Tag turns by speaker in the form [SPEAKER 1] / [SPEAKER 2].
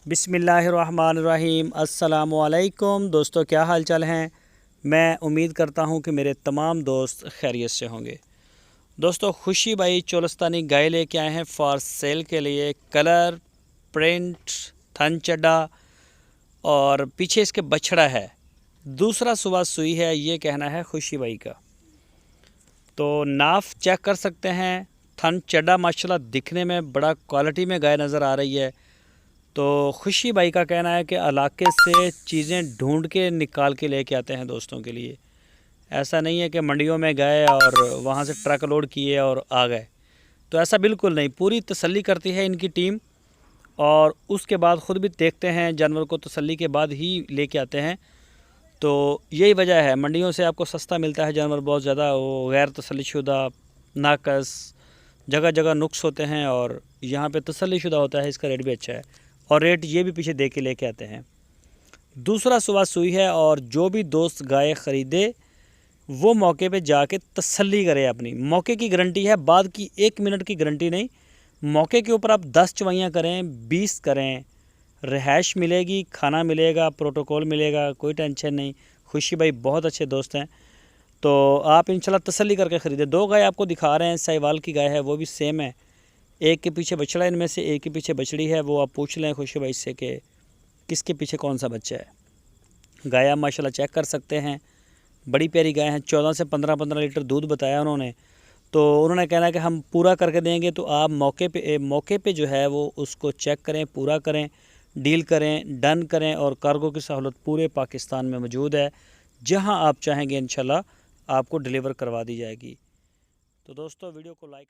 [SPEAKER 1] बिस्मिल्लाहिर्रहमानिर्रहीम। अस्सलामुअलैकुम दोस्तों, क्या हाल चाल हैं। मैं उम्मीद करता हूं कि मेरे तमाम दोस्त खैरियत से होंगे। दोस्तों, खुशी भाई चोलस्तानी गाय लेके आए हैं फॉर सेल के लिए। कलर, प्रिंट, थन चड्डा और पीछे इसके बछड़ा है। दूसरा सुबह सुई है, ये कहना है खुशी भाई का। तो नाफ चेक कर सकते हैं। थन चड्डा माशाल्लाह दिखने में बड़ा क्वालिटी में गाय नज़र आ रही है। तो खुशी भाई का कहना है कि इलाके से चीज़ें ढूंढ के निकाल के लेके आते हैं दोस्तों के लिए। ऐसा नहीं है कि मंडियों में गए और वहाँ से ट्रक लोड किए और आ गए, तो ऐसा बिल्कुल नहीं। पूरी तसल्ली करती है इनकी टीम और उसके बाद ख़ुद भी देखते हैं जानवर को, तसल्ली के बाद ही लेके आते हैं। तो यही वजह है, मंडियों से आपको सस्ता मिलता है जानवर बहुत ज़्यादा, वो गैर तसल्लीशुदा, नाकस, जगह जगह नुक्स होते हैं, और यहाँ पे तसल्लीशुदा होता है, इसका रेट भी अच्छा है। और रेट ये भी पीछे दे के लेके आते हैं। दूसरा सुबह सुई है, और जो भी दोस्त गाय ख़रीदे वो मौके पे जाके तसल्ली करे अपनी। मौके की गारंटी है, बाद की 1 मिनट की गारंटी नहीं। मौके के ऊपर आप 10 चवाइयाँ करें, 20 करें, रिहाइश मिलेगी, खाना मिलेगा, प्रोटोकॉल मिलेगा, कोई टेंशन नहीं। खुशी भाई बहुत अच्छे दोस्त हैं, तो आप इंशाल्लाह तसल्ली करके ख़रीदे। 2 गाय आपको दिखा रहे हैं, साहिवाल की गाय है, वो भी सेम है। एक के पीछे बछड़ा, इनमें से एक के पीछे बछड़ी है। वो आप पूछ लें खुशी भाई से कि किसके पीछे कौन सा बच्चा है। गाय आप माशाल्लाह चेक कर सकते हैं, बड़ी प्यारी गाय हैं। 14 से 15 लीटर दूध बताया उन्होंने। तो उन्होंने कहना कि हम पूरा करके देंगे, तो आप मौके पे जो है वो उसको चेक करें, पूरा करें, डील करें, डन करें। और कार्गो की सहूलत पूरे पाकिस्तान में मौजूद है, जहां आप चाहेंगे इंशाल्लाह आपको डिलीवर करवा दी जाएगी। तो दोस्तों, वीडियो को लाइक